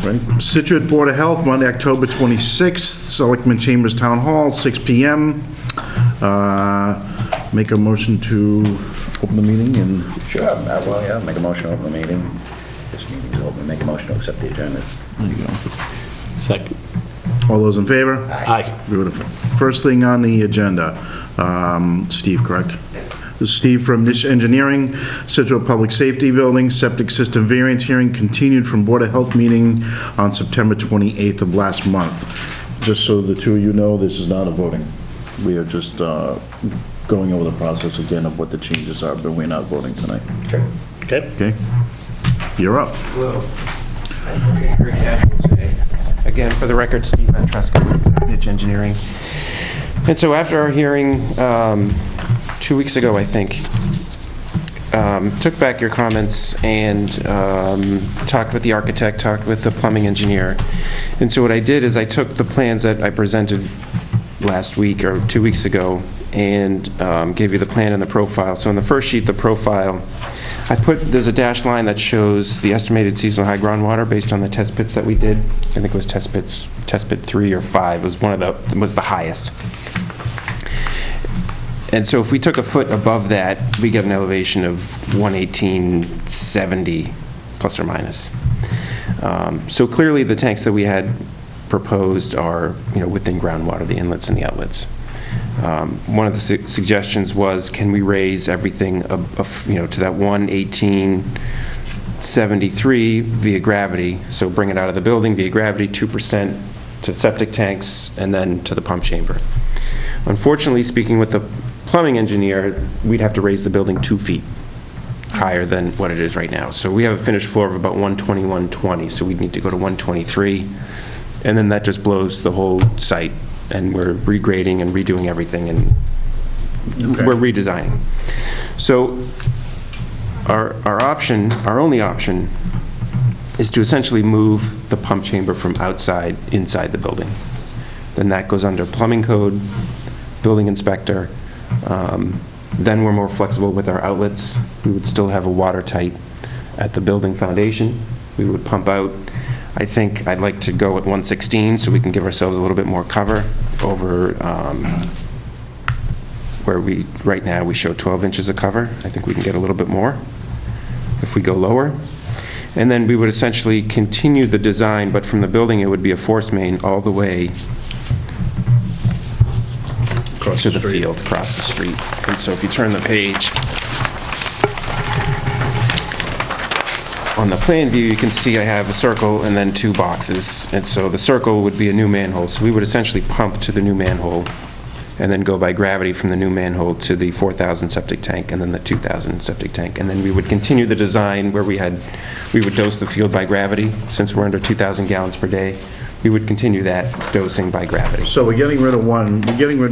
Right. Scituate Board of Health, Monday, October 26th, Selectmen Chambers Town Hall, 6 p.m. Make a motion to open the meeting and... Sure, well, yeah, make a motion to open the meeting. This meeting's open, make a motion to accept the agenda. There you go. Second. All those in favor? Aye. Beautiful. First thing on the agenda, Steve, correct? Yes. This is Steve from Niche Engineering, Scituate Public Safety Building, septic system variance hearing continued from Board of Health meeting on September 28th of last month. Just so the two of you know, this is not a voting. We are just going over the process again of what the changes are, but we're not voting tonight. Sure. Okay. Okay? You're up. Hello. Very casual today. Again, for the record, Steve Ventresca, Niche Engineering. And so after our hearing 2 weeks ago, I think, took back your comments and talked with the architect, talked with the plumbing engineer. And so what I did is I took the plans that I presented last week or 2 weeks ago and gave you the plan and the profile. So in the first sheet, the profile, there's a dashed line that shows the estimated seasonal high groundwater based on the test pits that we did. I think it was test pit 3 or 5 was was the highest. And so if we took a foot above that, we get an elevation of 118.70 plus or minus. So clearly the tanks that we had proposed are, within groundwater, the inlets and the outlets. One of the suggestions was, can we raise everything to that 118.73 via gravity? So bring it out of the building via gravity, 2% to septic tanks, and then to the pump chamber. Unfortunately, speaking with the plumbing engineer, we'd have to raise the building 2 feet higher than what it is right now. So we have a finished floor of about 120, 120, so we'd need to go to 123, and then that just blows the whole site, and we're regrading and redoing everything, and we're redesigning. So our only option, is to essentially move the pump chamber from outside inside the building. Then that goes under plumbing code, building inspector. Then we're more flexible with our outlets. We would still have a watertight at the building foundation. We would pump out. I think I'd like to go at 116 so we can give ourselves a little bit more cover over where right now we show 12 inches of cover. I think we can get a little bit more if we go lower. And then we would essentially continue the design, but from the building it would be a force main all the way to the field, across the street. And so if you turn the page, on the plan view, you can see I have a circle and then 2 boxes. And so the circle would be a new manhole. So we would essentially pump to the new manhole and then go by gravity from the new manhole to the 4,000 septic tank and then the 2,000 septic tank. And then we would continue the design where we would dose the field by gravity. Since we're under 2,000 gallons per day, we would continue that dosing by gravity. So we're getting rid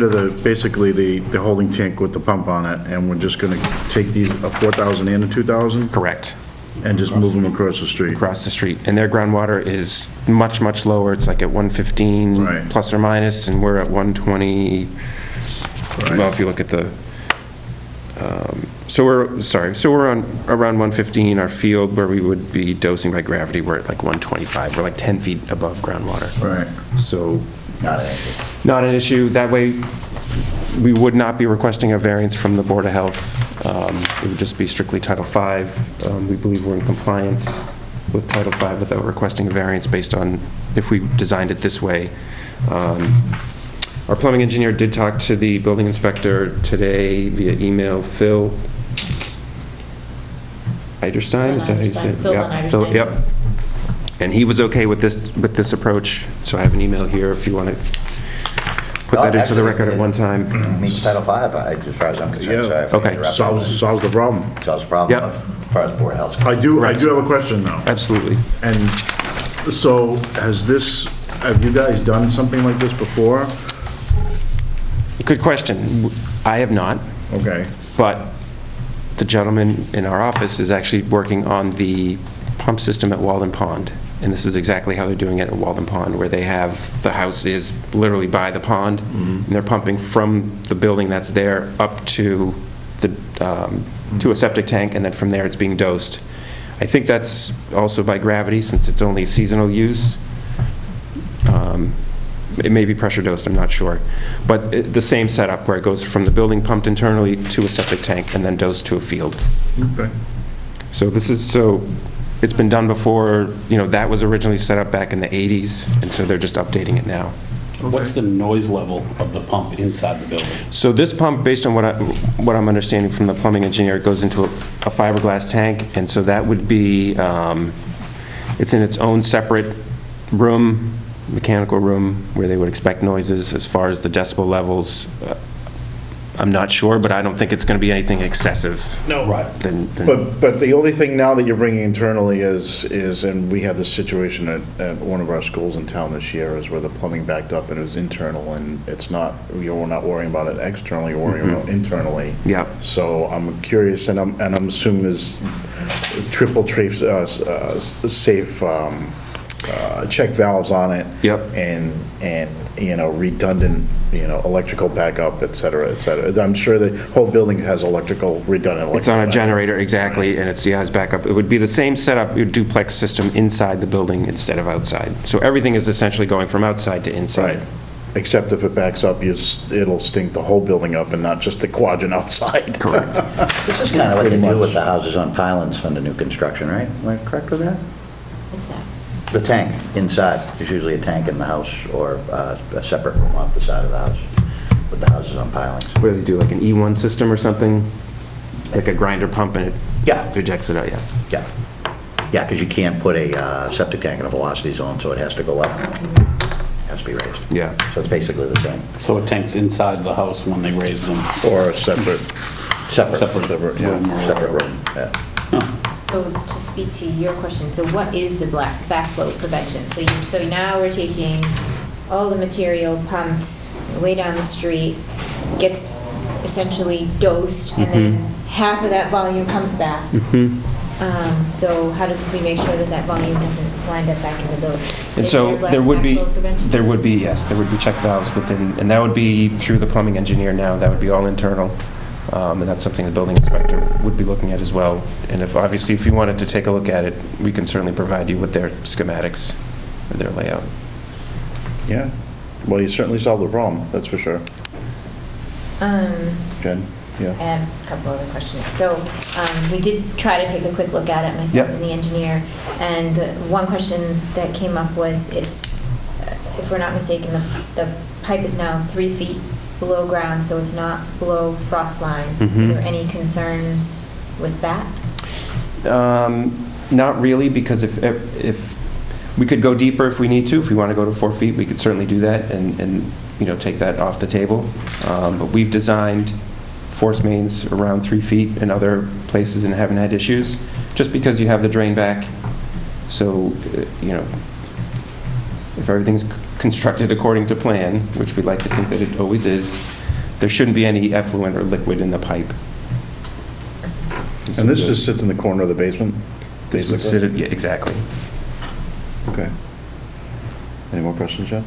of basically the holding tank with the pump on it, and we're just gonna take these, a 4,000 and a 2,000? Correct. And just move them across the street? Across the street. And their groundwater is much, much lower. It's like at 115 Right. plus or minus, and we're at 120. Right. Well, if you look at the, so we're on around 115. Our field where we would be dosing by gravity, we're at like 125. We're like 10 feet above groundwater. Right. So Not an issue. not an issue. That way, we would not be requesting a variance from the Board of Health. It would just be strictly Title V. We believe we're in compliance with Title V without requesting a variance based on if we designed it this way. Our plumbing engineer did talk to the building inspector today via email, Phil Eiderstein, is that how you say it? Phil Yep, Eiderstein. Yep. And he was okay with this approach, so I have an email here if you want to put that into the record at one time. Meets Title V, as far as I'm concerned. Yeah. Sorry if I Okay. interrupted. Solves the problem. Solves the problem Yep. as far as Board of Health's I do Correct. have a question now. Absolutely. And so have you guys done something like this before? Good question. I have not, Okay. but the gentleman in our office is actually working on the pump system at Walden Pond. And this is exactly how they're doing it at Walden Pond, where they have, the house is literally by the pond, and they're pumping from the building that's there up to the, to a septic tank, and then from there it's being dosed. I think that's also by gravity, since it's only seasonal use. It may be pressure dosed, I'm not sure. But the same setup, where it goes from the building pumped internally to a septic tank and then dosed to a field. Okay. So it's been done before, that was originally set up back in the 80s, and so they're just updating it now. What's the noise level of the pump inside the building? So this pump, based on what I'm understanding from the plumbing engineer, it goes into a fiberglass tank, and so that would be, it's in its own separate room, mechanical room, where they would expect noises. As far as the decibel levels, I'm not sure, but I don't think it's going to be anything excessive. No. Right. But the only thing now that you're bringing internally is, and we had this situation at one of our schools in town this year, is where the plumbing backed up and it was internal, and it's not, you're not worrying about it externally, you're worrying about internally. Yeah. So I'm curious, and I'm assuming there's triple trace, safe, check valves on it. Yep. And, redundant, electrical backup, et cetera, et cetera. I'm sure the whole building has redundant electrical. It's on a backup. generator, exactly, and it has backup. It would be the same setup, your duplex system inside the building instead of outside. So everything is essentially going from outside to inside. Right. Except if it backs up, it'll stink the whole building up and not just the quadrant outside. Correct. This is kind of what they Pretty do much. with the houses on pylons under new construction, right? Am I correct with that? What's that? The tank inside, there's usually a tank in the house or a separate room off the side of the house with the houses on pilings. What do they do, like an E1 system or something? Like a grinder pump and it Yeah. ejects it out, yeah. Yeah. Yeah, because you can't put a septic tank in a velocity zone, so it has to go up. It has to be raised. Yeah. So it's basically the same. So a tank's inside the house when they raise them? Or a separate, Separate. yeah. room or Separate whatever. room, yeah. So to speak to your question, so what is the backflow prevention? So now we're taking all the material pumped way down the street, gets essentially dosed, and then half of that volume comes back. So how does we make sure that that volume doesn't wind up back in the building? And Is so there there would be, backflow prevention? yes, there would be check valves within, and that would be through the plumbing engineer now, that would be all internal. And that's something the building inspector would be looking at as well. And obviously, if you wanted to take a look at it, we can certainly provide you with their schematics or their layout. Yeah. Well, you certainly solved the problem, that's for sure. Jen? I Yeah. have a couple other questions. So we did try to take a quick look at it, myself Yep. and the engineer, and one question that came up was, if we're not mistaken, the pipe is now 3 feet below ground, so it's not below frost line. Mhm. Are there any concerns with that? Not really, because if we could go deeper if we need to, if we want to go to 4 feet, we could certainly do that and take that off the table. But we've designed force mains around 3 feet in other places and haven't had issues, just because you have the drain back. So, if everything's constructed according to plan, which we'd like to think that it always is, there shouldn't be any effluent or liquid in the pipe. And this just sits in the corner of the basement? This would sit, yeah, exactly. Okay. Any more questions, Jen?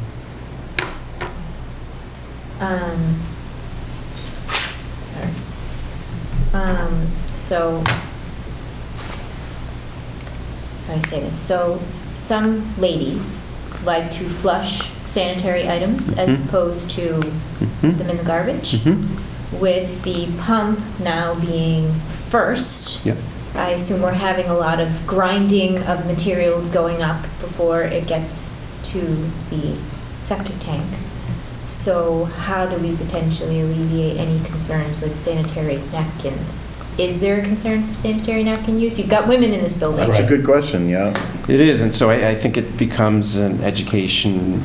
So, how do I say this? So, some ladies like to flush sanitary items as opposed to put them in the garbage. With the pump now being first, Yep. I assume we're having a lot of grinding of materials going up before it gets to the septic tank. So how do we potentially alleviate any concerns with sanitary napkins? Is there a concern for sanitary napkin use? You've got women in this building. That's a good question, yeah. It is, and so I think it becomes an education,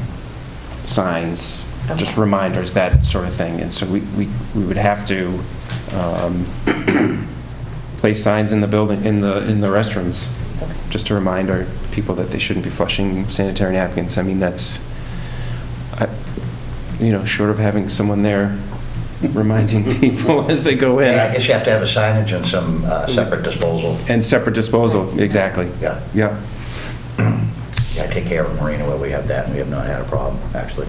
signs, just Okay. reminders, that sort of thing. And so we would have to place signs in the building, in the restrooms, Okay. just to remind our people that they shouldn't be flushing sanitary napkins. I mean, that's, short of having someone there reminding people as they go in. Yeah, I guess you have to have a signage and some separate disposal. And separate disposal, exactly. Yeah. Yeah. Yeah, I take care of Marina where we have that, and we have not had a problem, actually.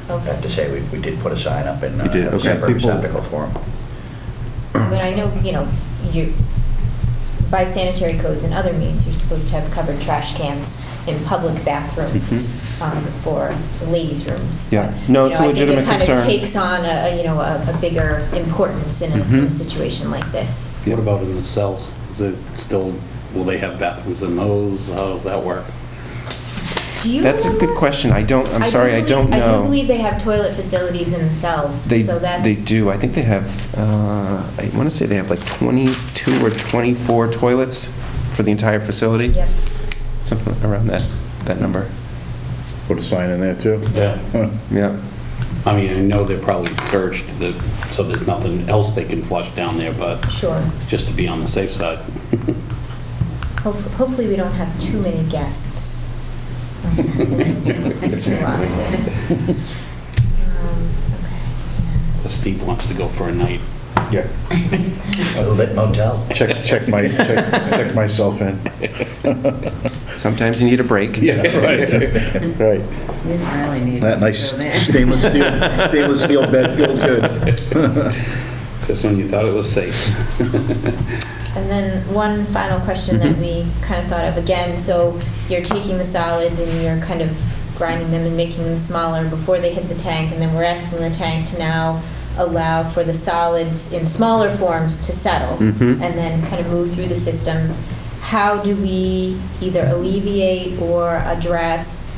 I Okay. have to say, we did put a sign up and You did, have a okay. separate People- receptacle for them. But I know, you, by sanitary codes and other means, you're supposed to have covered trash cans in public bathrooms for the ladies' rooms. Yeah. But, No, you it's know, a legitimate I think it kind concern. of takes on a bigger importance in a situation like this. What about in the cells? Is it still, will they have bathrooms in those? How does that work? Do you That's a good remember? question. I don't I don't do know. believe they have toilet facilities in the cells, so that's. They do. I think they have, I want to say they have like 22 or 24 toilets for the entire facility. Yep. Something around that number. Put a sign in there too. Yeah. Yeah. I mean, I know they're probably searched, so there's nothing else they can flush down there, but Sure. just to be on the safe side. Hopefully, we don't have too many guests. It's too often. Okay. Steve wants to go for a night. Yeah. Lit motel. Check myself in. Sometimes you need a break. Yeah, right. Right. You didn't really need That to nice go there. stainless steel bed feels good. Just when you thought it was safe. And then one final question that we kind of thought of again, so you're taking the solids and you're kind of grinding them and making them smaller before they hit the tank, and then we're asking the tank to now allow for the solids in smaller forms to settle and then kind of move through the system. How do we either alleviate or address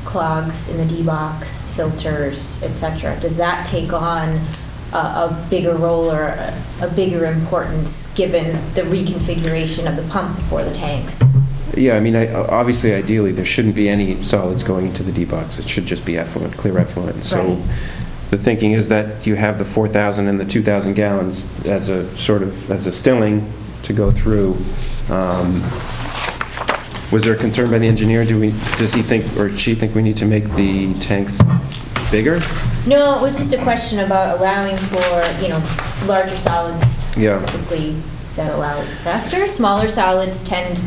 clogs in the D-box, filters, etc.? Does that take on a bigger role or a bigger importance given the reconfiguration of the pump for the tanks? Yeah, I mean, obviously, ideally, there shouldn't be any solids going into the D-box. It should just be effluent, clear effluent. So Right. the thinking is that you have the 4,000 and the 2,000 gallons as a sort of, as a stilling to go through. Was there a concern by the engineer? Does he think, or she think we need to make the tanks bigger? No, it was just a question about allowing for, larger solids Yeah. typically settle out faster. Smaller solids tend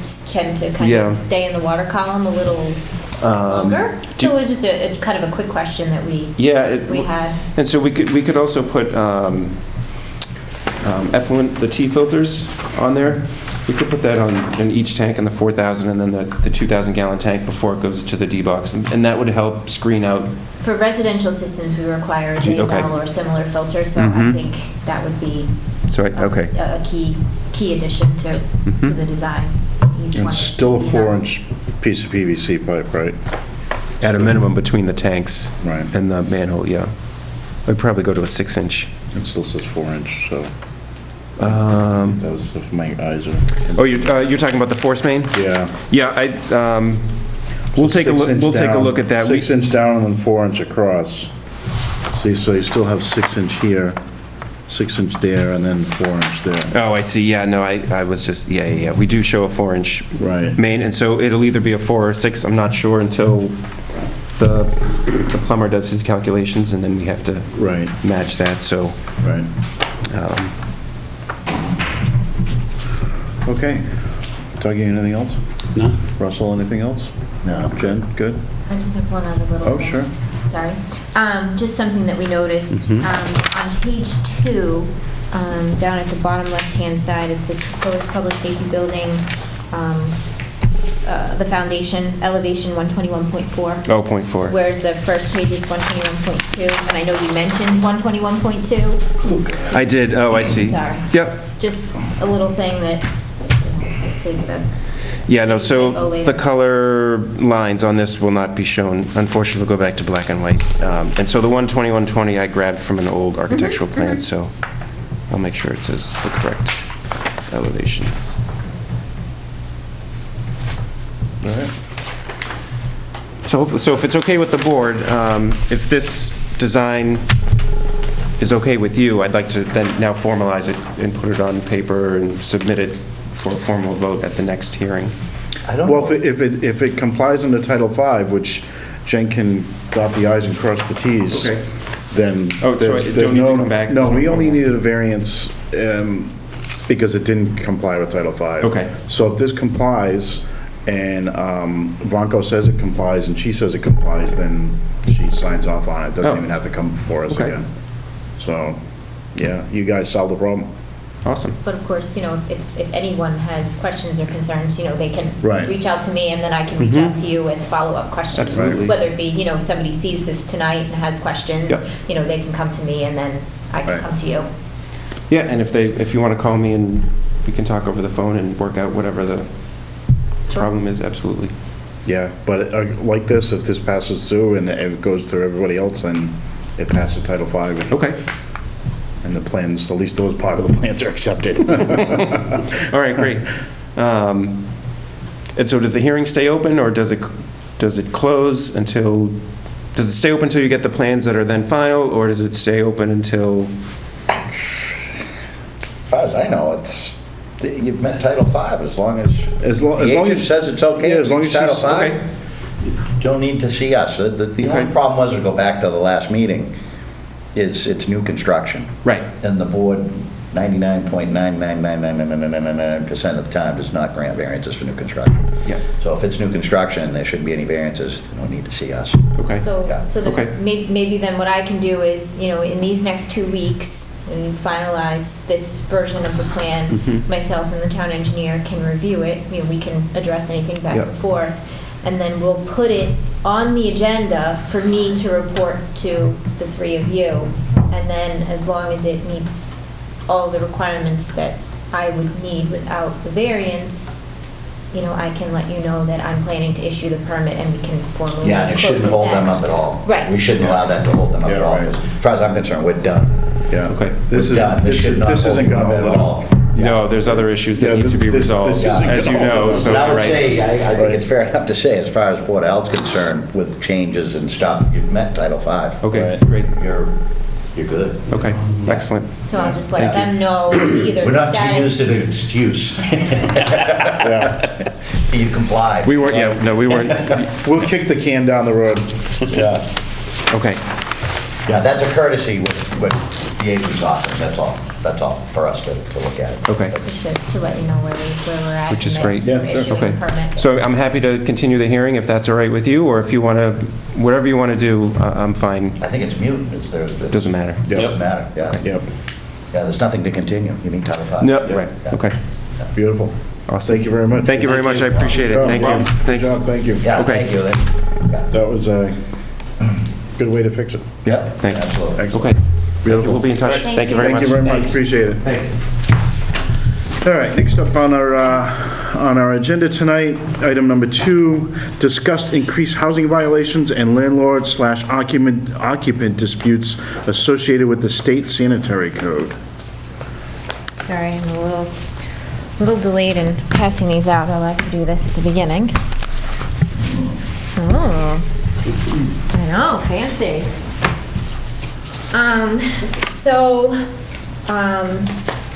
to kind Yeah. of stay in the water column a little longer. So it was just a kind of a quick question that we had. And so we could also put effluent, the T filters on there. We could put that on in each tank in the 4,000 and then the 2,000 gallon tank before it goes to the D-box. And that would help screen out. For residential systems, we require a Okay. J-bell or similar filter, so I think that would be Okay. a key addition to the design. Each And one is still a easy enough. 4-inch piece of PVC pipe, right? At a minimum between the tanks Right. and the manhole, yeah. I'd probably go to a 6-inch. It still says 4-inch, so Um, that was if my eyes are. Oh, you're talking about the force main? Yeah. Yeah, we'll take a look. 6 inch We'll take a down, look at that. 6 inch down and then 4 inch across. See, so you still have 6 inch here, 6 inch there, and then 4 inch there. Oh, I see. Yeah, no, I was just, yeah. We do show a 4-inch Right. main, and so it'll either be a 4 or 6. I'm not sure until the plumber does his calculations, and then we have to Right, match that. So, right. Okay. Dougie, anything else? No? Russell, anything else? No. Jen, good? I just have one other little Oh, thing. sure. Sorry. Just something that we noticed. On page 2, down at the bottom left-hand side, it says proposed public safety building, the foundation, elevation 121.4. oh, 0.4. Whereas the first page is 121.2, and I know you mentioned 121.2. I did. Oh, I see. Sorry. Yep. Just a little thing that saves a... Yeah, no, Oh, so later. the color lines on this will not be shown. Unfortunately, we'll go back to black and white. And so the 12120 I grabbed from an old architectural plan, so I'll make sure it says the correct elevation. All right. So if it's okay with the board, if this design is okay with you, I'd like to then now formalize it and put it on paper and submit it for a formal vote at the next hearing. I don't Well, know. if it complies under Title V, which Jen can dot the i's and cross the t's, Okay. then Oh, so there's it there's don't need to no... come back? No, There's no we only formal- needed a variance because it didn't comply with Title V. Okay. So if this complies, and Vonco says it complies, and she says it complies, then she signs off on it. Doesn't Oh. even have to come before us Okay. again. So, yeah, you guys solved the problem. Awesome. But of course, if anyone has questions or concerns, they can Right. reach out to me, and then I can reach out to you with follow-up questions. Absolutely. Whether it be, somebody sees this tonight and has questions, Yeah. they can come to me, and then I can Right. come to you. Yeah, and if you want to call me and we can talk over the phone and work out whatever the problem is, absolutely. Yeah, but like this, if this passes through and it goes through everybody else, then it passes Title V. Okay. And the plans, at least those part of the plans are accepted. All right, great. And so does the hearing stay open, or does it close until, does it stay open until you get the plans that are then final, or does it stay open until? As far as I know, you've met Title V as long as the agent says it's okay. Yeah, as long as Title she's, V, okay. you don't need to see us. The Okay. only problem was, to go back to the last meeting, is it's new construction. Right. And the board, 99.99999% of the time, does not grant variances for new construction. Yeah. So if it's new construction, there shouldn't be any variances, you don't need to see us. Okay. So, Yeah. so Okay. then maybe then what I can do is, in these next 2 weeks, when you finalize this version of the plan, Mhm. myself and the town engineer can review it, we can address anything back Yep. and forth, and then we'll put it on the agenda for me to report to the three of you, and then as long as it meets all the requirements that I would need without the variance, I can let you know that I'm planning to issue the permit, and we can formally Yeah, and it close shouldn't hold them then. up at all. Right. We shouldn't allow that to hold them up Yeah, at all. right. As far as I'm concerned, we're done. Yeah. Okay. This We're done. This should not this hold isn't them going to up hold at up. all. No, there's other issues that Yeah, need to be this resolved, isn't as you gonna know, hold so, But I would right. say, I think Right. it's fair enough to say, as far as Board of Health's concerned, with changes and stuff, you've met Title V. Okay, Right. great. You're good. Okay, excellent. So I'll just let Thank them know either We're the not to use status. it as an excuse. Yeah. You complied. We weren't, yeah, no, we weren't, We'll kick the can down the road. Yeah. okay. Yeah, that's a courtesy with the agent's office, that's all. That's all for us to look at. Okay. Just to let you know where we're at. Which is and great. that we're Yeah, sure. issuing Okay. the permit. So I'm happy to continue the hearing if that's all right with you, or if you want to, whatever you want to do, I'm fine. I think it's mute, Doesn't matter. Yep. Doesn't matter, yeah. Yep. Yeah, there's nothing to continue, you mean Title V? No, Yeah. right, okay. Beautiful. Awesome. Thank you very much. Thank you very much, I appreciate it, No thank you. problem. Good Thanks. job, thank you. Yeah, Okay. thank you. Yeah. That was a good way to fix it. Yeah, Thanks. absolutely. Excellent. Okay, Beautiful. we'll be in touch. Thank Thank you you. very much. Thank you very much, Thanks. appreciate it. Thanks. All right, next up on our agenda tonight, item number 2, discussed increased housing violations and landlord/occupant disputes associated with the state sanitary code. Sorry, I'm a little delayed in passing these out. I like to do this at the beginning. Oh, I know, fancy.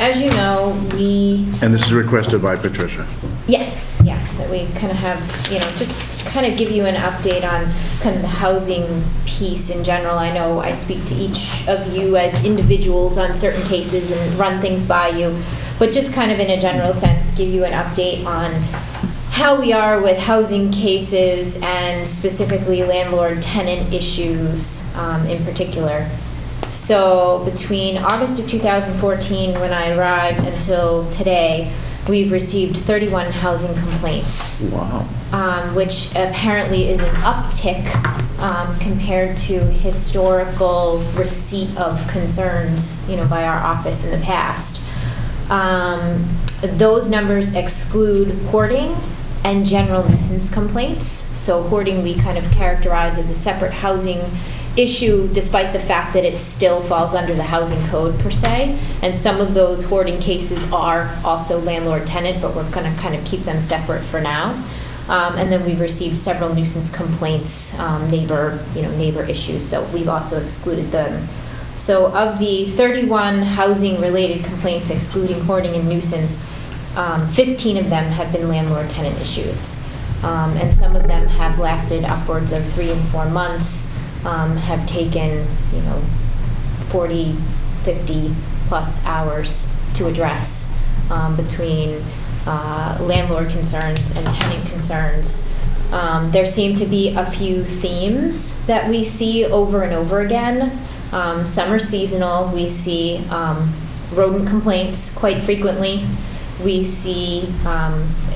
As you know, And this is requested by Patricia. yes, that we kind of have, just kind of give you an update on kind of the housing piece in general. I know I speak to each of you as individuals on certain cases and run things by you, but just kind of in a general sense, give you an update on how we are with housing cases and specifically landlord-tenant issues in particular. So between August of 2014, when I arrived, until today, we've received 31 housing complaints. Wow. Which apparently is an uptick compared to historical receipt of concerns, by our office in the past. Those numbers exclude hoarding and general nuisance complaints. So hoarding we kind of characterize as a separate housing issue, despite the fact that it still falls under the housing code per se. And some of those hoarding cases are also landlord-tenant, but we're going to kind of keep them separate for now. And then we've received several nuisance complaints, neighbor issues, so we've also excluded them. So of the 31 housing-related complaints, excluding hoarding and nuisance, 15 of them have been landlord-tenant issues. And some of them have lasted upwards of 3 and 4 months, have taken, 40, 50 plus hours to address between landlord concerns and tenant concerns. There seem to be a few themes that we see over and over again. Some are seasonal. We see rodent complaints quite frequently. We see,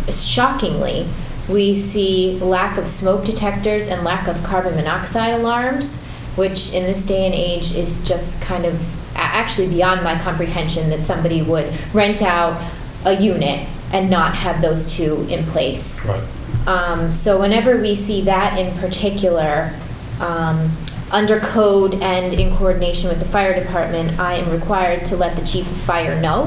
shockingly, we see lack of smoke detectors and lack of carbon monoxide alarms, which in this day and age is just kind of actually beyond my comprehension that somebody would rent out a unit and not have those two in place. Right. So whenever we see that in particular, under code and in coordination with the fire department, I am required to let the chief of fire know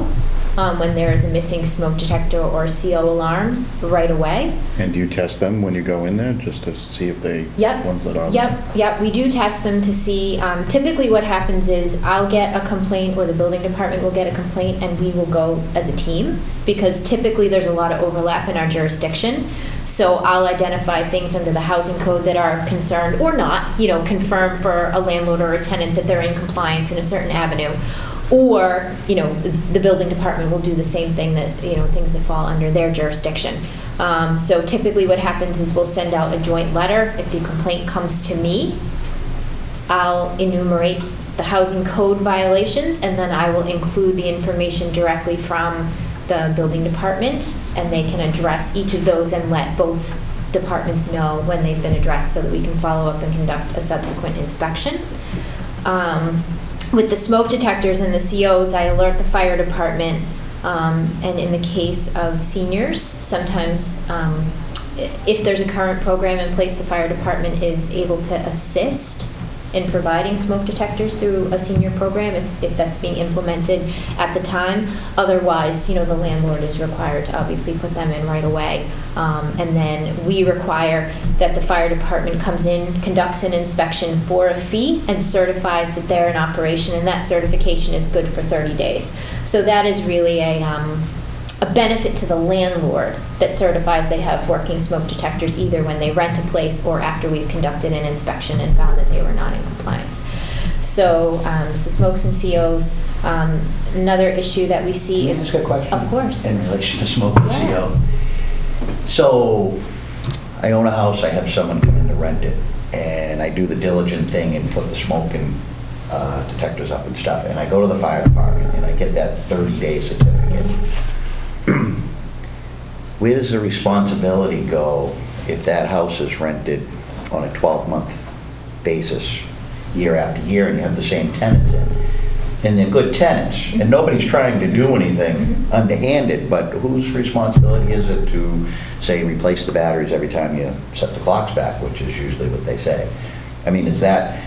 when there is a missing smoke detector or CO alarm right away. And do you test them when you go in there, just to see if they, Yep. ones that are? Yep, we do test them to see, typically what happens is I'll get a complaint or the building department will get a complaint and we will go as a team because typically there's a lot of overlap in our jurisdiction. So I'll identify things under the housing code that are concerned or not, confirm for a landlord or a tenant that they're in compliance in a certain avenue. Or, the building department will do the same thing that, things that fall under their jurisdiction. So typically what happens is we'll send out a joint letter. If the complaint comes to me, I'll enumerate the housing code violations, and then I will include the information directly from the building department, and they can address each of those and let both departments know when they've been addressed so that we can follow up and conduct a subsequent inspection. With the smoke detectors and the COs, I alert the fire department, and in the case of seniors, sometimes if there's a current program in place, the fire department is able to assist in providing smoke detectors through a senior program if that's being implemented at the time. Otherwise, the landlord is required to obviously put them in right away. And then we require that the fire department comes in, conducts an inspection for a fee, and certifies that they're in operation, and that certification is good for 30 days. So that is really a benefit to the landlord that certifies they have working smoke detectors either when they rent a place or after we've conducted an inspection and found that they were not in compliance. So, smokes and COs. Another issue that we see Can I is... ask a question? Of course. In relation to smoke and Yeah. CO. So, I own a house, I have someone come in to rent it, and I do the diligent thing and put the smoke and detectors up and stuff, and I go to the fire department and I get that 30-day certificate. Where does the responsibility go if that house is rented on a 12-month basis, year after year, and you have the same tenants in? And they're good tenants, and nobody's trying to do anything underhanded, but whose responsibility is it to, say, replace the batteries every time you set the clocks back, which is usually what they say? I mean, is that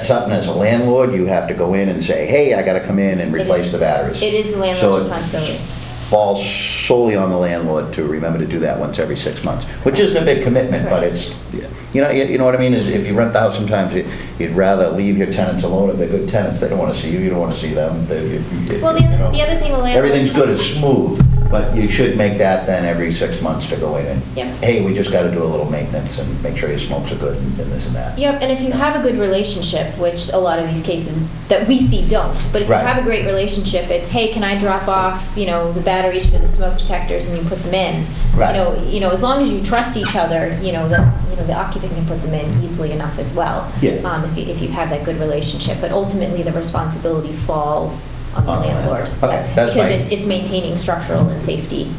something as a landlord, you have to go in and say, hey, I gotta come in and replace the batteries? It is the landlord's So responsibility. it falls solely on the landlord to remember to do that once every 6 months, which isn't a big commitment, but it's, you know what I mean, is if you rent the house, sometimes you'd rather leave your tenants alone. If they're good tenants, they don't want to see you, you don't want to see them. Well, the other thing a landlord... Everything's good and smooth, but you should make that then every 6 months to go in and, Yep. hey, we just got to do a little maintenance and make sure your smokes are good and this and that. Yep, and if you have a good relationship, which a lot of these cases that we see don't, but if you Right. have a great relationship, it's, hey, can I drop off, the batteries for the smoke detectors, and you put them in. Right. As long as you trust each other, the occupant can put them in easily enough as well. Yeah. If you have that good relationship, but ultimately the responsibility falls on the landlord. Okay, Yeah, that's because fine. it's maintaining structural and safety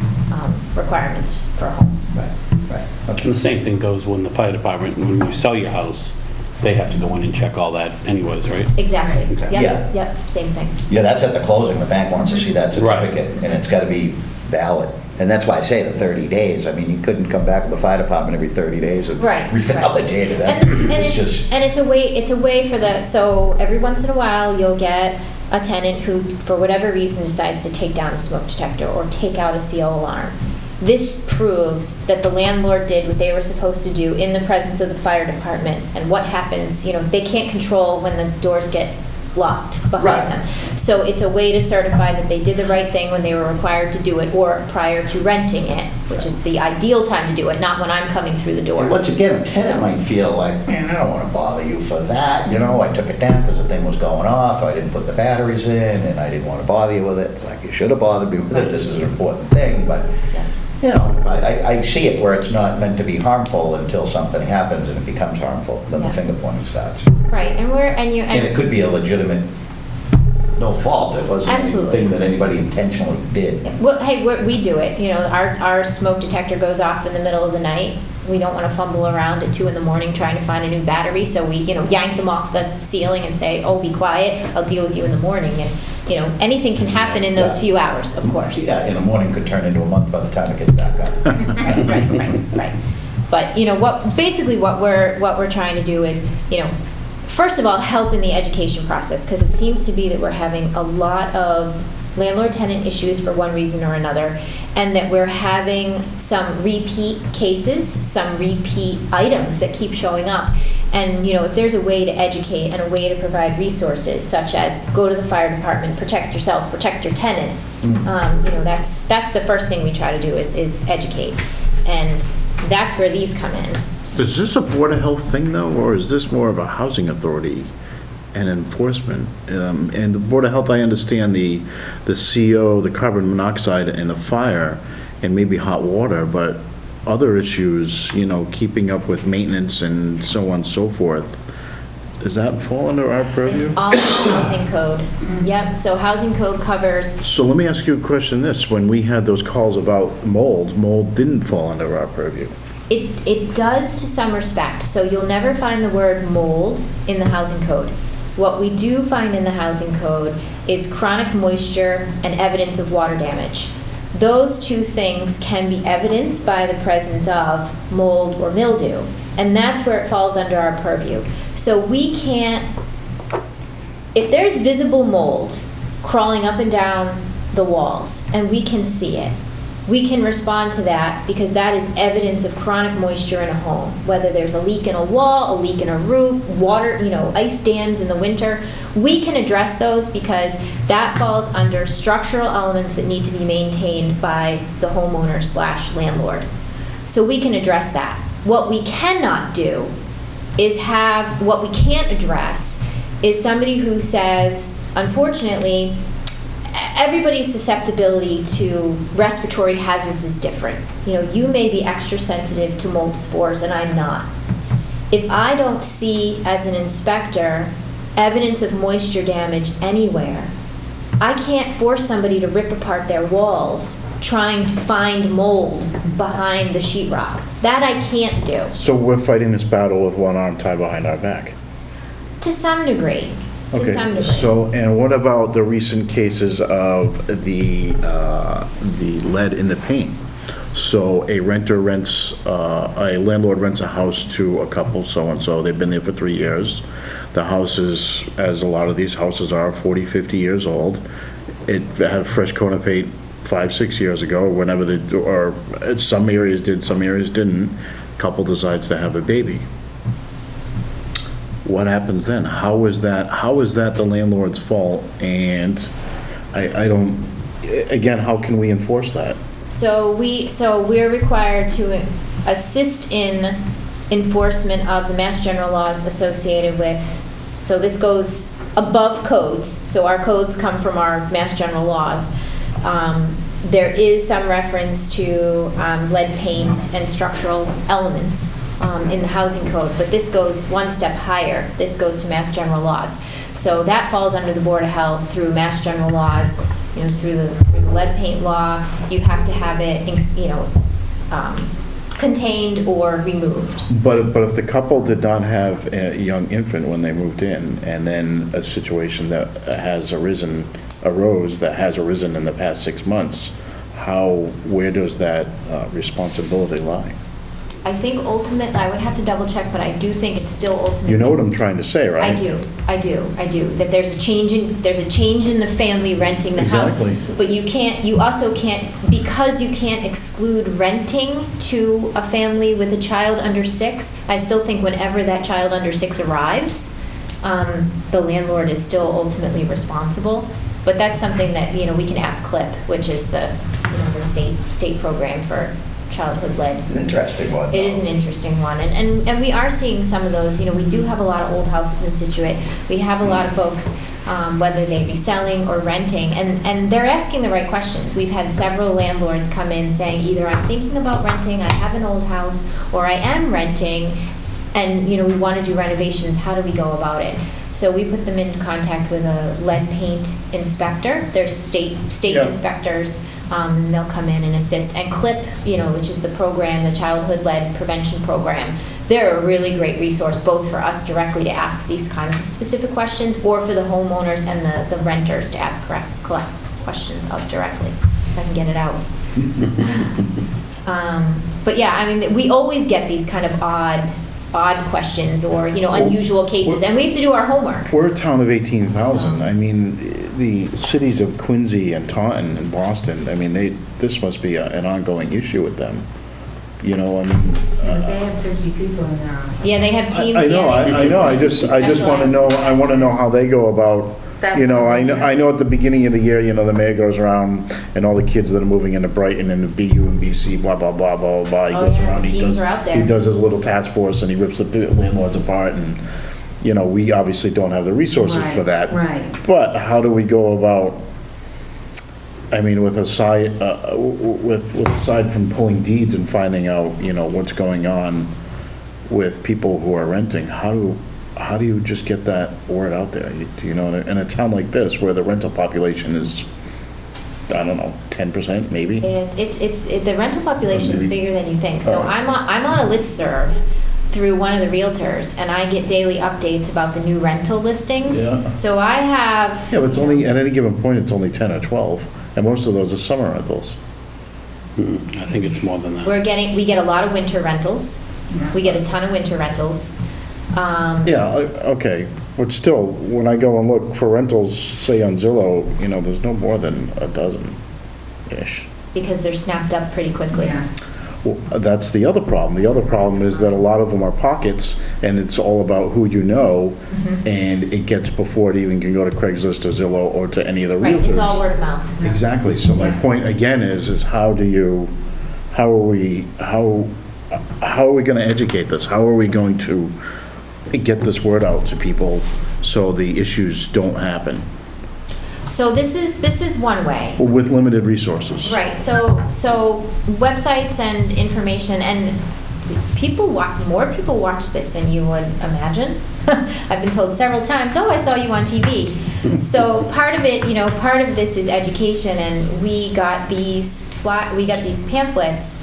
requirements for a home. Right, right. And the same thing goes when the fire department, when you sell your house, they have to go in and check all that anyways, right? Exactly. Okay. Yep, Yeah. Yep, same thing. Yeah, that's at the closing. The bank wants to see that Right. certificate, and it's got to be valid. And that's why I say the 30 days. I mean, you couldn't come back with the fire department every 30 days and Right, revalidate it. And It's just, it's a way for so every once in a while, you'll get a tenant who, for whatever reason, decides to take down a smoke detector or take out a CO alarm. This proves that the landlord did what they were supposed to do in the presence of the fire department. And what happens, they can't control when the doors get locked behind Right. them. So it's a way to certify that they did the right thing when they were required to do it or prior to renting it, which is the ideal time to do it, not when I'm coming through the door. and once again, a tenant So- might feel like, man, I don't want to bother you for that. I took it down because the thing was going off. I didn't put the batteries in, and I didn't want to bother you with it. It's like, you should have bothered me with it. This is an important thing, but Yeah. I see it where it's not meant to be harmful until something happens and it becomes harmful. Then the Yeah. finger pointing starts. Right, and And it could be a legitimate no fault. It wasn't Absolutely. anything that anybody intentionally did. Well, hey, we do it, you know, our smoke detector goes off in the middle of the night. We don't want to fumble around at 2 in the morning trying to find a new battery, so we, you know, yank them off the ceiling and say, oh, be quiet, I'll deal with you in the morning. And, you know, anything can happen in those few hours, of course. Yeah, in the morning could turn into a month by the time it gets back up. Right. But, you know, basically what we're trying to do is, you know, first of all, help in the education process, because it seems to be that we're having a lot of landlord-tenant issues for one reason or another, and that we're having some repeat cases, some repeat items that keep showing up. And, you know, if there's a way to educate and a way to provide resources, such as go to the fire department, protect yourself, protect your tenant, you know, that's the first thing we try to do is educate. And that's where these come in. Is this a Board of Health thing, though, or is this more of a housing authority and enforcement? And the Board of Health, I understand the CO, the carbon monoxide, and the fire, and maybe hot water, but other issues, you know, keeping up with maintenance and so on and so forth, does that fall under our purview? It's all in the housing code. Yep, so housing code covers, So let me ask you a question this. When we had those calls about mold didn't fall under our purview. it does to some respect. So you'll never find the word mold in the housing code. What we do find in the housing code is chronic moisture and evidence of water damage. Those two things can be evidenced by the presence of mold or mildew, and that's where it falls under our purview. So we can't, if there's visible mold crawling up and down the walls, and we can see it, we can respond to that because that is evidence of chronic moisture in a home. Whether there's a leak in a wall, a leak in a roof, water, you know, ice dams in the winter, we can address those because that falls under structural elements that need to be maintained by the homeowner / landlord. So we can address that. What we cannot do is what we can't address is somebody who says, unfortunately, everybody's susceptibility to respiratory hazards is different. You know, you may be extra sensitive to mold spores and I'm not. If I don't see, as an inspector, evidence of moisture damage anywhere, I can't force somebody to rip apart their walls trying to find mold behind the sheetrock. That I can't do. So we're fighting this battle with one arm tied behind our back? To some degree. To some degree. So, and what about the recent cases of the lead in the paint? So a landlord rents a house to a couple, so-and-so, they've been there for 3 years. The house is, as a lot of these houses are, 40, 50 years old. It had a fresh coat of paint 5, 6 years ago, whenever or some areas did, some areas didn't. Couple decides to have a baby. What happens then? How is that the landlord's fault? And I don't, again, how can we enforce that? So we're required to assist in enforcement of the Mass General laws associated with, so this goes above codes, so our codes come from our Mass General laws. There is some reference to lead paint and structural elements in the housing code, but this goes one step higher. This goes to Mass General laws. So that falls under the Board of Health through Mass General laws, you know, through the lead paint law. You have to have it, you know, contained or removed. But if the couple did not have a young infant when they moved in, and then a situation that arose in the past 6 months, where does that responsibility lie? I think ultimately, I would have to double check, but I do think it's still ultimately. You know what I'm trying to say, right? I do. That there's a change in the family renting the house. Exactly. But you also can't, because you can't exclude renting to a family with a child under 6, I still think whenever that child under 6 arrives, the landlord is still ultimately responsible. But that's something that, you know, we can ask CLIP, which is the state program for childhood lead. It's an interesting one. It is an interesting one, and we are seeing some of those. You know, we do have a lot of old houses in Scituate. We have a lot of folks, whether they be selling or renting, and they're asking the right questions. We've had several landlords come in saying either I'm thinking about renting, I have an old house, or I am renting, and, you know, we want to do renovations, how do we go about it? So we put them in contact with a lead paint inspector. They're state Yeah. inspectors. And they'll come in and assist. And CLIP, you know, which is the program, the Childhood Lead Prevention Program, they're a really great resource, both for us directly to ask these kinds of specific questions, or for the homeowners and the renters to ask collect questions of directly, if I can get it out. But yeah, I mean, we always get these kind of odd questions, or, you know, unusual cases, and we have to do our homework. We're a town of 18,000. I mean, the cities of Quincy and Taunton and Boston, I mean, this must be an ongoing issue with them. You know, I mean. They have 50 people in there. Yeah, they have teams. I know, I just want to know, I want to know how they go about, you know, I know at the beginning of the year, you know, the mayor goes around and all the kids that are moving into Brighton and the BU and BC, blah, blah, blah, blah, blah. He Oh, goes yeah, around, teams are out there. he does his little task force and he rips the landlords apart, and, you know, we obviously don't have the resources for that. Right. But how do we go about, I mean, aside from pulling deeds and finding out, you know, what's going on with people who are renting, how do you just get that word out there? You know, in a town like this where the rental population is, I don't know, 10% maybe? The rental population is Maybe. bigger than you think. So Oh. I'm on a listserv through one of the realtors, and I get daily updates about the new rental listings. Yeah. So I have. Yeah, but it's only, at any given point, it's only 10 or 12, and most of those are summer rentals. I think it's more than that. We get a lot of winter rentals. We get a ton of winter rentals. Yeah, okay, but still, when I go and look for rentals, say on Zillow, you know, there's no more than a dozen-ish. Because they're snapped up pretty quickly. Yeah. Well, that's the other problem. The other problem is that a lot of them are pockets, and it's all about who you know, and it gets before it even can go to Craigslist or Zillow or to any of the realtors. Right, it's all word of mouth. Exactly, so my Yeah. point again is how are we gonna educate this? How are we going to get this word out to people so the issues don't happen So this is one way. with limited resources? Right, so websites and information, and more people watch this than you would imagine. I've been told several times, oh, I saw you on TV. So part of it, you know, part of this is education, and we got these pamphlets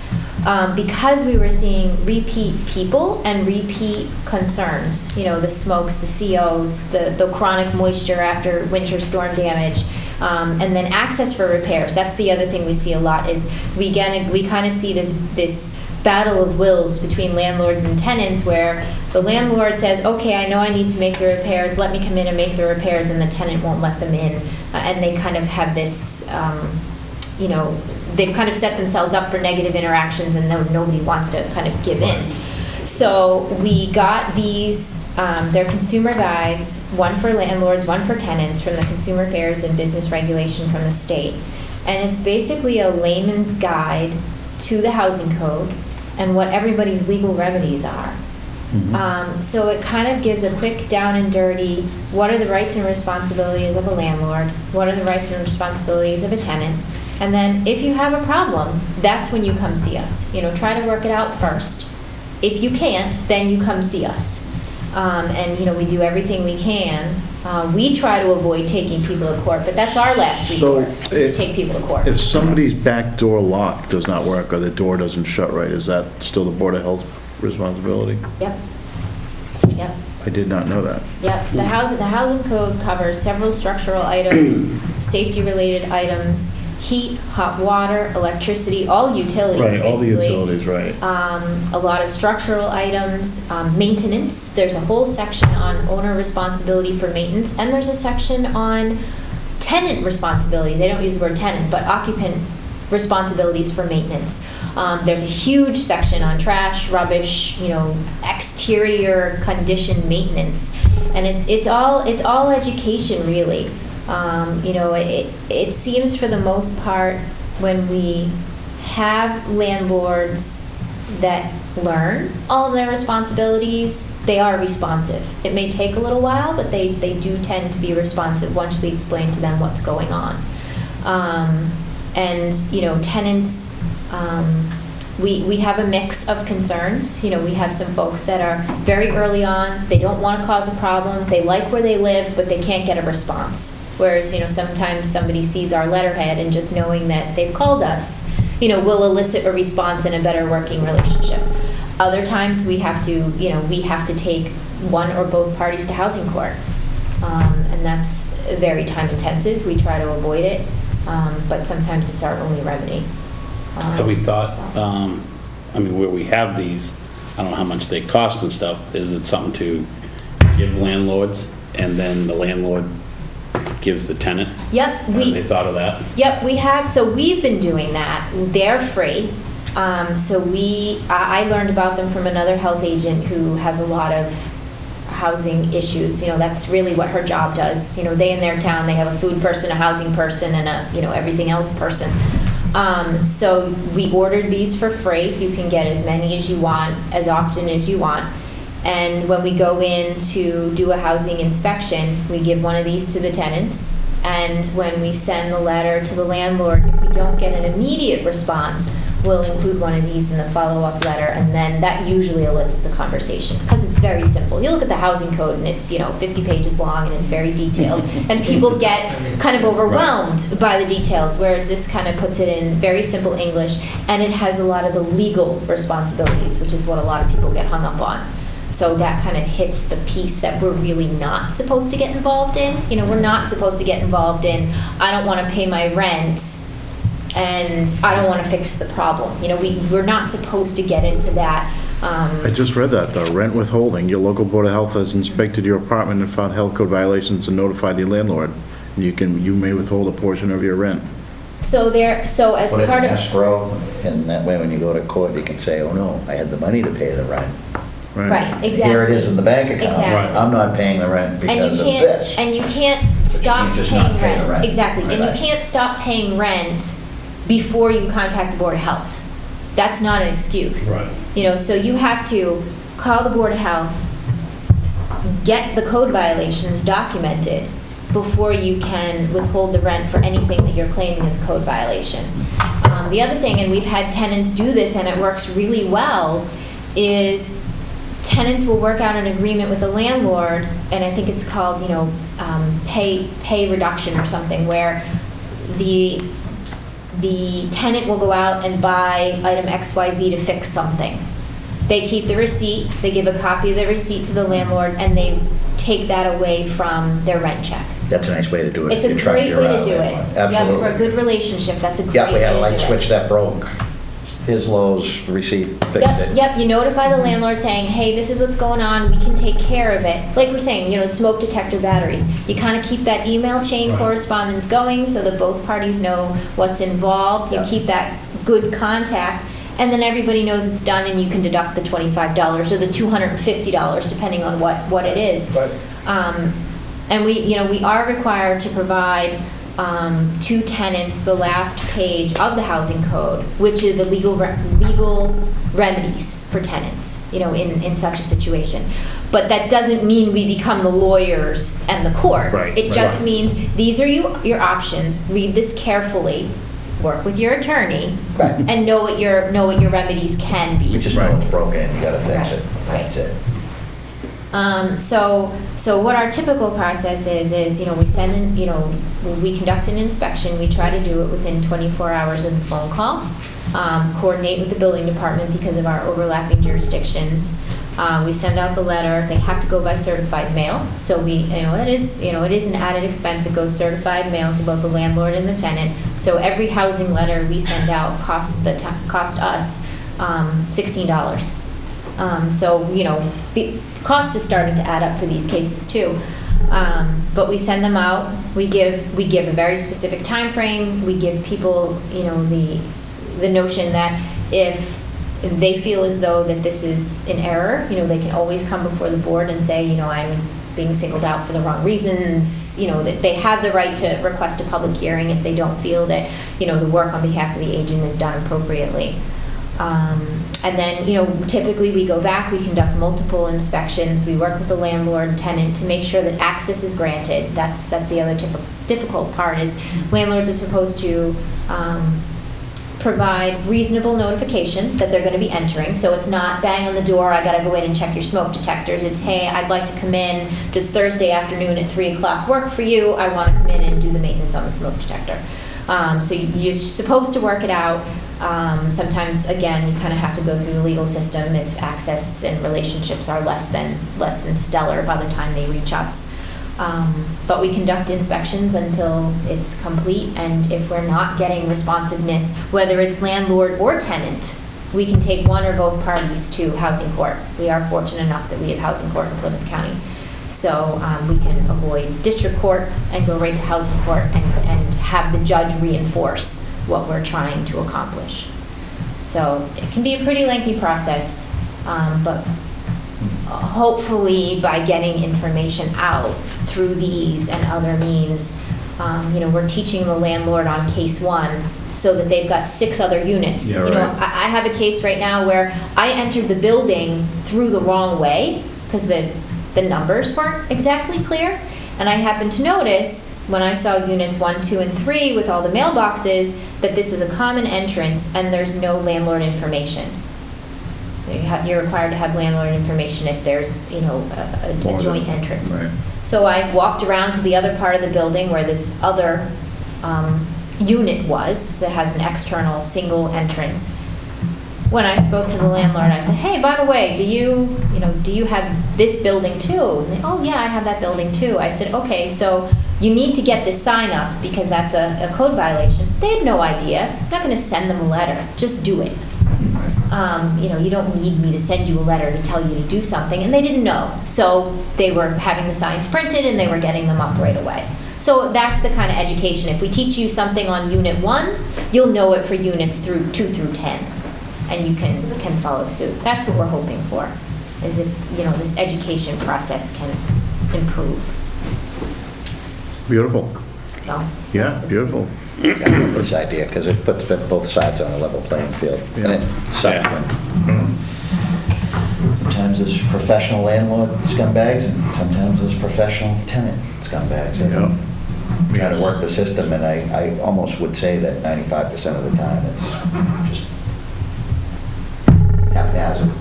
because we were seeing repeat people and repeat concerns. You know, the smokes, the COs, the chronic moisture after winter storm damage, and then access for repairs. That's the other thing we see a lot is we kind of see this battle of wills between landlords and tenants, where the landlord says, okay, I know I need to make the repairs, let me come in and make the repairs, and the tenant won't let them in. And they kind of have this, you know, they've kind of set themselves up for negative interactions, and nobody wants to kind of give in. So we got these, they're consumer guides, one for landlords, one for tenants, from the Consumer Affairs and Business Regulation from the state. And it's basically a layman's guide to the housing code and what everybody's legal remedies are. So it kind of gives a quick down and dirty, what are the rights and responsibilities of a landlord? What are the rights and responsibilities of a tenant? And then if you have a problem, that's when you come see us. You know, try to work it out first. If you can't, then you come see us. And, you know, we do everything we can. We try to avoid taking people to court, but that's our last resort, is to take people to court. If somebody's back door lock does not work or the door doesn't shut right, is that still the Board of Health responsibility? Yep. Yep. I did not know that. Yep. The housing code covers several structural items, safety-related items, heat, hot water, electricity, all utilities, Right, all the basically. utilities, right. A lot of structural items, maintenance. There's a whole section on owner responsibility for maintenance, and there's a section on tenant responsibility. They don't use the word tenant, but occupant responsibilities for maintenance. There's a huge section on trash, rubbish, you know, exterior condition maintenance, and it's all education, really. You know, it seems for the most part, when we have landlords that learn all of their responsibilities, they are responsive. It may take a little while, but they do tend to be responsive once we explain to them what's going on. And, you know, tenants, We have a mix of concerns. You know, we have some folks that are very early on, they don't want to cause a problem, they like where they live, but they can't get a response. Whereas, you know, sometimes somebody sees our letterhead and just knowing that they've called us, you know, will elicit a response in a better working relationship. Other times we have to, you know, we have to take one or both parties to housing court. And that's very time intensive. We try to avoid it, but sometimes it's our only remedy. Have we thought, So. I mean, where we have these, I don't know how much they cost and stuff, is it something to give landlords and then the landlord gives the tenant? Yep, Have they thought of that? Yep, we have. So we've been doing that. They're free. I learned about them from another health agent who has a lot of housing issues. You know, that's really what her job does. You know, they in their town, they have a food person, a housing person, and a, you know, everything else person. So we ordered these for free. You can get as many as you want, as often as you want. And when we go in to do a housing inspection, we give one of these to the tenants. And when we send the letter to the landlord, if we don't get an immediate response, we'll include one of these in the follow-up letter, and then that usually elicits a conversation, because it's very simple. You look at the housing code, and it's, you know, 50 pages long, and it's very detailed, and people get kind of overwhelmed by the details, whereas this kind of puts it in very simple English, and it has a lot of the legal responsibilities, which is what a lot of people get hung up on. So that kind of hits the piece that we're really not supposed to get involved in. You know, we're not supposed to get involved in, I don't want to pay my rent, and I don't want to fix the problem. You know, we're not supposed to get into that. I just read that, though. Rent withholding. Your local Board of Health has inspected your apartment and found health code violations and notified the landlord. You may withhold a portion of your rent. So as Put it part in of, escrow, and that way when you go to court, you can say, oh no, I had the money to pay the rent. right, exactly. Here it is in the bank account. Exactly. I'm not paying the rent because of this. And you can't stop just paying not pay the rent. Exactly, and you Right. can't stop paying rent before you contact the Board of Health. That's not an excuse. Right. You know, so you have to call the Board of Health, get the code violations documented before you can withhold the rent for anything that you're claiming is code violation. The other thing, and we've had tenants do this and it works really well, is tenants will work out an agreement with the landlord, and I think it's called, you know, pay reduction or something, where the tenant will go out and buy item XYZ to fix something. They keep the receipt, they give a copy of the receipt to the landlord, and they take that away from their rent check. That's a nice way to do it. It's a You trust great your way to do it. landlord. Yep, Absolutely. for a good relationship, that's a great Yeah, way we had a to light do switch it. that broke. His Lowe's receipt fixed Yep, it. yep, you notify the landlord saying, hey, this is what's going on, we can take care of it. Like we're saying, you know, smoke detector batteries. You kind of keep that email chain Right. correspondence going so that both parties know what's involved. You Yeah. keep that good contact, and then everybody knows it's done, and you can deduct the $25 or the $250, depending on what it is. But And we are required to provide to tenants the last page of the housing code, which are the legal remedies for tenants, you know, in such a situation. But that doesn't mean we become the lawyers and the court. Right, It just right. means these are your options. Read this carefully, work with your attorney, Right. and know what your remedies can be. you just know it's broken and you gotta fix Right, it. right. That's it. So what our typical process is, you know, we send in, you know, we conduct an inspection, we try to do it within 24 hours of the phone call, coordinate with the building department because of our overlapping jurisdictions. We send out the letter, they have to go by certified mail, so it is an added expense, it goes certified mail to both the landlord and the tenant, so every housing letter we send out cost us $16. So, you know, the cost is starting to add up for these cases too. But we send them out, we give a very specific time frame. We give people, you know, the notion that if they feel as though that this is an error, you know, they can always come before the board and say, you know, I'm being singled out for the wrong reasons, you know, that they have the right to request a public hearing if they don't feel that, you know, the work on behalf of the agent is done appropriately. And then, you know, typically we go back, we conduct multiple inspections, we work with the landlord and tenant to make sure that access is granted. That's the other difficult part is landlords are supposed to provide reasonable notification that they're going to be entering. So it's not bang on the door, I got to go in and check your smoke detectors. It's, hey, I'd like to come in, does Thursday afternoon at 3 o'clock work for you? I want to come in and do the maintenance on the smoke detector. So you're supposed to work it out. Sometimes, again, you kind of have to go through the legal system if access and relationships are less than stellar by the time they reach us. But we conduct inspections until it's complete, and if we're not getting responsiveness, whether it's landlord or tenant, we can take one or both parties to housing court. We are fortunate enough that we have housing court in Plymouth County. So we can avoid district court and go right to housing court and have the judge reinforce what we're trying to accomplish. So it can be a pretty lengthy process, but hopefully by getting information out through these and other means, we're teaching the landlord on case one so that they've got 6 other units. Yeah, right. I have a case right now where I entered the building through the wrong way because the numbers weren't exactly clear. And I happened to notice when I saw units 1, 2, and 3 with all the mailboxes that this is a common entrance and there's no landlord information. You're required to have landlord information if there's, a joint entrance. Right. So I walked around to the other part of the building where this other unit was that has an external single entrance. When I spoke to the landlord, I said, hey, by the way, do you have this building too? And they, oh yeah, I have that building too. I said, okay, so you need to get this sign up because that's a code violation. They had no idea. I'm not going to send them a letter. Just do it. You don't need me to send you a letter to tell you to do something. And they didn't know. So they were having the signs printed and they were getting them up right away. So that's the kind of education. If we teach you something on unit 1, you'll know it for units through 2 through 10. And you can follow suit. That's what we're hoping for, is if, this education process can improve. Beautiful. So, Yeah, that's the- beautiful. I love this idea, because it puts both sides on a level playing field. And it sucks when, sometimes there's professional landlord scumbags, and sometimes there's professional tenant scumbags. Yeah. And trying to work the system, and I almost would say that 95% of the time, it's just haphazard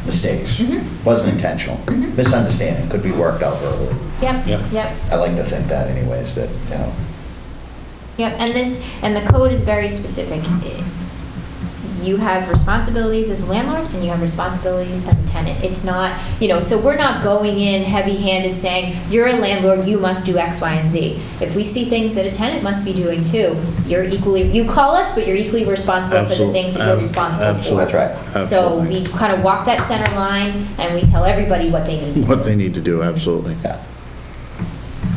mistakes. Wasn't intentional. Misunderstanding, could be worked out early. Yep, Yep. yep. I like to think that anyways, that, Yep, and the code is very specific. You have responsibilities as a landlord and you have responsibilities as a tenant. It's not, so we're not going in heavy-handed saying, you're a landlord, you must do X, Y, and Z. If we see things that a tenant must be doing too, you call us, but you're equally responsible for the things that you're responsible for. that's right. So we kind of walk that center line and we tell everybody what they need to do. What they need to do, absolutely. Yeah.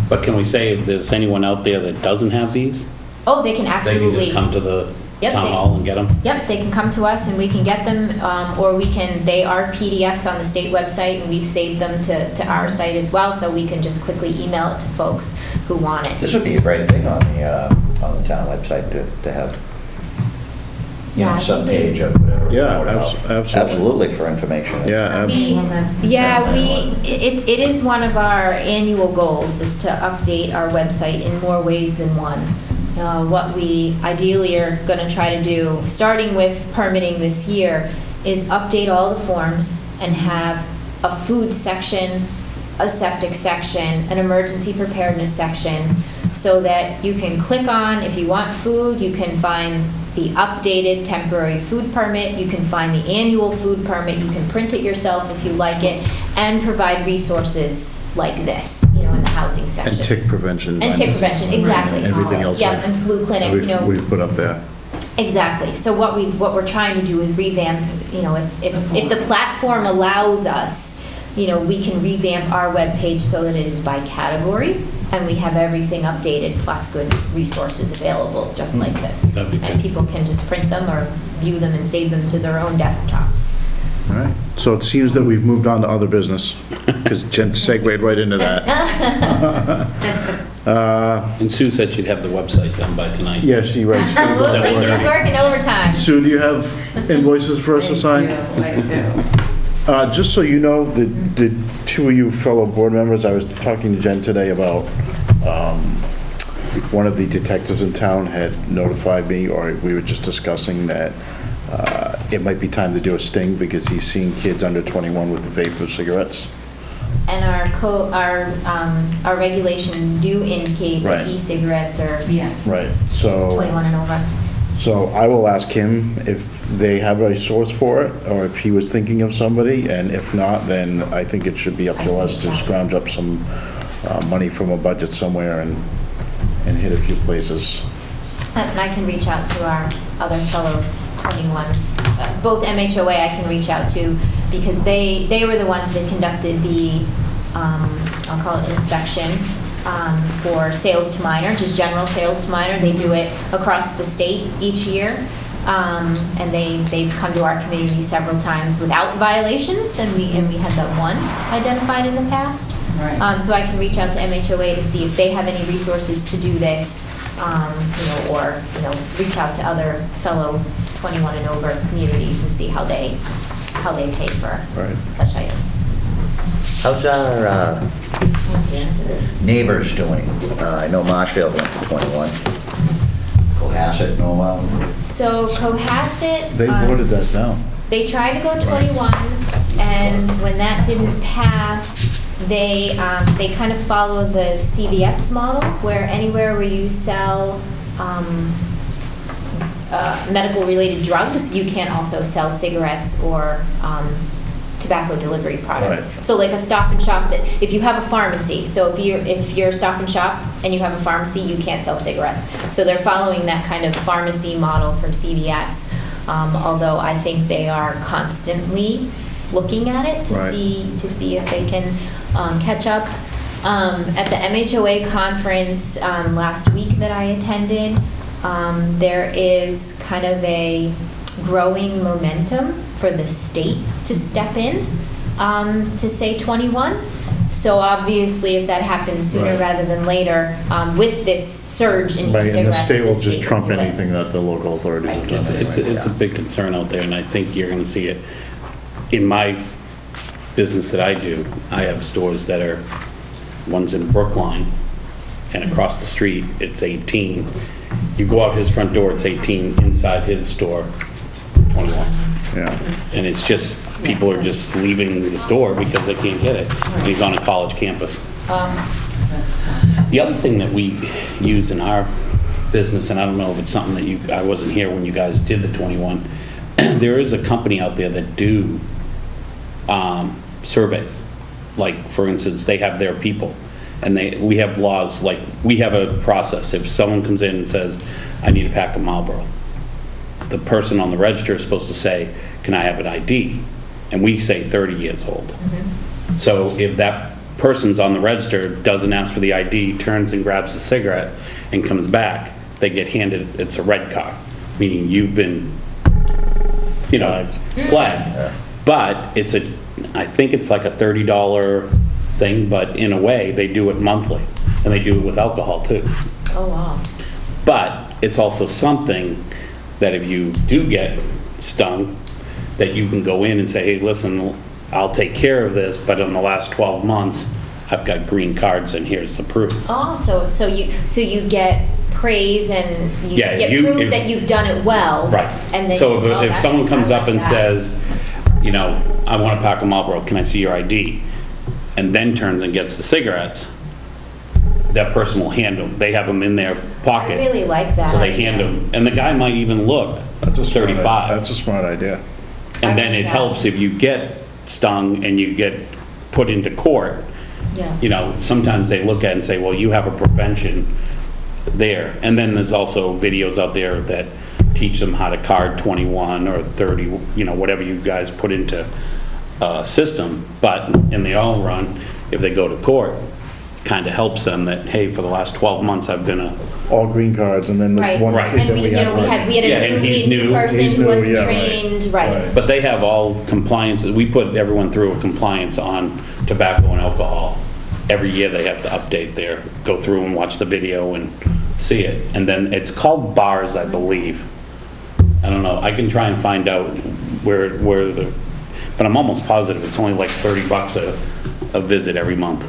But can we say if there's anyone out there that doesn't have these? Oh, they can They can absolutely. just come to the Yep, town they- hall and get them? Yep, they can come to us and we can get them, or they are PDFs on the state website and we've saved them to our site as well, so we can just quickly email it to folks who want it. This would be a great thing on the town website to have, Yeah, I some think page of whatever. Yeah, word out. absolutely. Absolutely for information. Yeah, It is one of our annual goals is to update our website in more ways than one. What we ideally are going to try to do, starting with permitting this year, is update all the forms and have a food section, a septic section, an emergency preparedness section, so that you can click on, if you want food, you can find the updated temporary food permit, you can find the annual food permit, you can print it yourself if you like it, and provide resources like this, in the housing section. and tick prevention. And tick prevention, exactly. And everything else. Yep, and flu clinics, We've put up there. Exactly. So what we're trying to do is revamp, if the platform allows us, we can revamp our webpage so that it is by category, and we have everything updated, plus good resources available, just like this. That'd be And good. people can just print them or view them and save them to their own desktops. All right. So it seems that we've moved on to other business, because Jen segued right into that. And Sue said she'd have the website done by tonight. Yeah, she writes. Absolutely, she's working overtime. Sue, do you have invoices for us to sign? I do. Just so you know, the two of you fellow board members, I was talking to Jen today about one of the detectives in town had notified me, or we were just discussing that it might be time to do a sting because he's seen kids under 21 with the vape of cigarettes. And our regulations do indicate that Right. e-cigarettes are Yeah. Right. So, 21 and over. so I will ask him if they have a source for it, or if he was thinking of somebody, and if not, then I think it should be up to us to scrounge up some money from a budget somewhere and hit a few places. And I can reach out to our other fellow 21, both MHOA I can reach out to, because they were the ones that conducted the, I'll call it inspection, for sales to minor, just general sales to minor. They do it across the state each year. And they've come to our community several times without violations, and we had that one identified in the past. Right. So I can reach out to MHOA to see if they have any resources to do this, or, reach out to other fellow 21 and over communities and see how they pay for Right. such items. How's our neighbors doing? I know Marshfield went to 21. Cohasset, Norwell. So Cohasset. They voted that down. They tried to go 21, and when that didn't pass, they kind of follow the CVS model, where anywhere where you sell medical-related drugs, you can also sell cigarettes or tobacco delivery products. Right. So like a Stop and Shop, that if you have a pharmacy, so if you're a Stop and Shop and you have a pharmacy, you can't sell cigarettes. So they're following that kind of pharmacy model from CVS, although I think they are constantly looking at it to Right. see if they can catch up. At the MHOA conference last week that I attended, there is kind of a growing momentum for the state to step in to say 21. So obviously, if that happens sooner Right. rather than later, with this surge in Right, e-cigarettes, and the state will just will trump do it. anything that the local authorities have done It's anyway. a big concern out there, and I think you're gonna see it. In my business that I do, I have stores that are, one's in Brookline, and across the street, it's 18. You go out his front door, it's 18, inside his store, 21. Yeah. And it's just, people are just leaving the store because they can't get it. And he's on a college campus. The other thing that we use in our business, and I don't know if it's something that I wasn't here when you guys did the 21, there is a company out there that do surveys. Like, for instance, they have their people, and we have laws, like, we have a process. If someone comes in and says, I need a pack of Marlboro, the person on the register is supposed to say, can I have an ID? And we say 30 years old. So if that person's on the register, doesn't ask for the ID, turns and grabs a cigarette and comes back, they get handed, it's a red card, meaning you've been, flagged. But I think it's like a $30 thing, but in a way, they do it monthly, and they do it with alcohol too. Oh, wow. But it's also something that if you do get stung, that you can go in and say, hey, listen, I'll take care of this, but in the last 12 months, I've got green cards and here's the proof. Oh, so you get praise and you Yeah, get you- proof if- that you've done it well. Right. And then So oh, if that's- someone comes I up like and that. says, I want a pack of Marlboro, can I see your ID? And then turns and gets the cigarettes, that person will hand them. They have them in their pocket. I really like that. So they idea. hand them, and the guy might even look That's a smart- 35. That's a smart idea. And I then like it that. helps if you get stung and you get put into court. Yeah. Sometimes they look at it and say, well, you have a prevention there. And then there's also videos out there that teach them how to card 21 or 30, whatever you guys put into a system. But in the long run, if they go to court, kind of helps them that, hey, for the last 12 months, I've been All green cards, and then Right. there's one Right. kid And that we, we you know, had. we had Yeah, and he's a new new. person He's who new, wasn't yeah, right. trained, right. Right. But they have all compliances. We put everyone through a compliance on tobacco and alcohol. Every year they have to update go through and watch the video and see it. And then it's called bars, I believe. I don't know. I can try and find out where but I'm almost positive it's only like $30 a visit every month.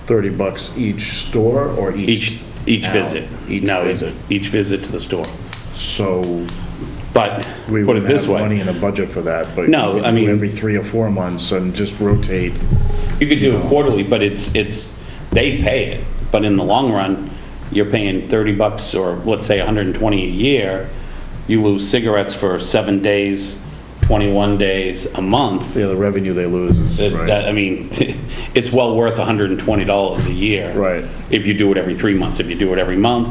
$30 each store or each? Each out. visit. Each No, visit. Each visit to the store. So But, we put it wouldn't this have money way, in a budget for that, but. No, you could I do mean- every 3 or 4 months and just rotate. you could do it quarterly, but they pay it. But in the long run, you're paying $30 or let's say 120 a year. You lose cigarettes for 7 days, 21 days, a month. Yeah, the revenue they lose is, I right. mean, it's well worth $120 a year. Right. If you do it every 3 months, if you do it every month.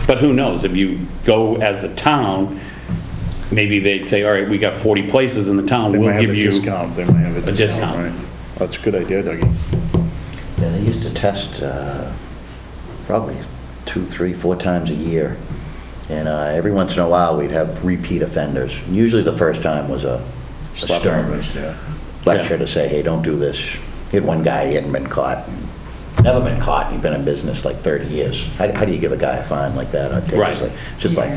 But who knows, if you go as a town, maybe they'd say, all right, we got 40 places in the town, They might we'll have give a you. discount, they might have a discount, discount. right? That's a good idea, Dougie. Yeah, they used to test probably 2, 3, 4 times a year. And every once in a while, we'd have repeat offenders. Usually the first time was a Slap stern on the wrist, yeah. lecture to say, hey, don't do this. He had one guy, he hadn't been caught, never been caught, and he'd been in business like 30 years. How do you give a guy a fine like that? Right. Just like,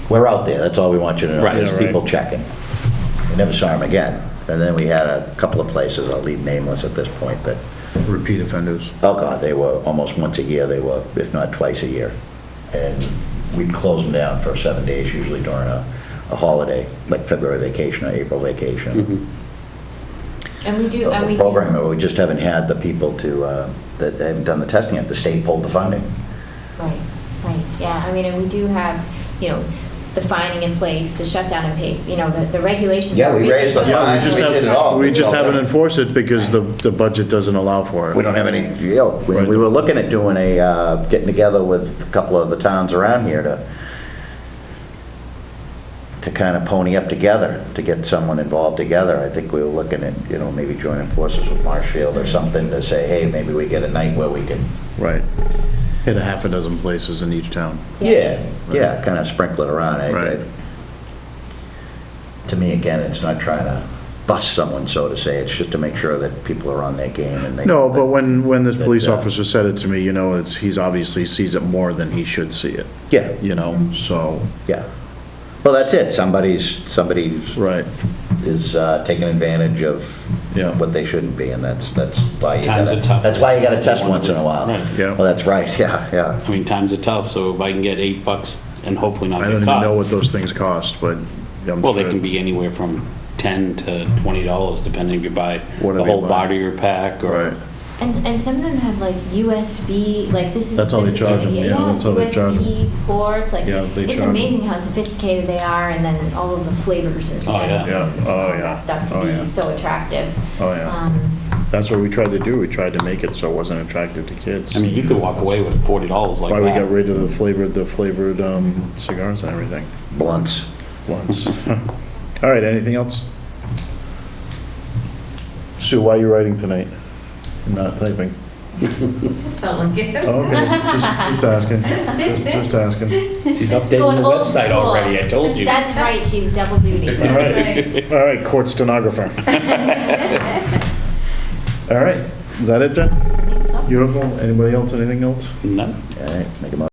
we're out there, that's all we want you to know. Right. There's Yeah, right. people checking. We never saw him again. And then we had a couple of places, I'll leave nameless at this point, that, Repeat offenders. oh God, they were almost once a year, they were, if not twice a year. And we'd close them down for 7 days, usually during a holiday, like February vacation or April vacation. And we do, A program, where we just haven't had the people that haven't done the testing yet. The state pulled the funding. Right, yeah, I mean, and we do have, the fining in place, the shutdown in place, the regulations. Yeah, are we really raised the good. fines, we did it all. We just haven't enforced it because the budget doesn't allow for it. We don't have any, we were looking at doing getting together with a couple of the towns around here to kind of pony up together, to get someone involved together. I think we were looking at, maybe joining forces with Marshfield or something to say, hey, maybe we get a night where we can, Right. Hit a half a dozen places in each town. yeah, kind of sprinkle it around. Right. To me, again, it's not trying to bust someone, so to say. It's just to make sure that people are on their game and they. No, but when this police That, officer said it to me, he's obviously sees it more than he should see it, Yeah, so, yeah. Well, that's it. Somebody right. is taking advantage of Yeah. what they shouldn't be, and that's why you Times gotta, are tough. that's why you gotta test once in a while. Right. Yeah. Well, that's right, yeah. I mean, times are tough, so if I can get $8 and hopefully not I get don't even know caught. what those things cost, but I'm Well, they sure- can be anywhere from $10 to $20, depending if you buy Whatever the whole you buy. body or pack, or. Right. And some of them have like USB, like this is. That's how this they is charge really- them, yeah, that's how they charge them. USB ports, like, Yeah, they it's charge amazing how sophisticated they are, and then all of the flavors and Oh, yeah. scents Yeah. and Oh, all yeah. that stuff to Oh, yeah. be so attractive. Oh, yeah. That's what we tried to do. We tried to make it so it wasn't attractive to kids. I mean, you could walk away with $40 like Why that. we got rid of the flavored cigars and everything. Blunts. Once. All right, anything else? Sue, why are you writing tonight? Not typing. Just felt like it. Oh, okay, just asking. Just asking. She's updating Going the old website school. already, I told you. That's right, she's double duty. All right, all right, court stenographer. All right, is that it, Jen? Beautiful. Anybody else, anything else? No. All right, make a motion.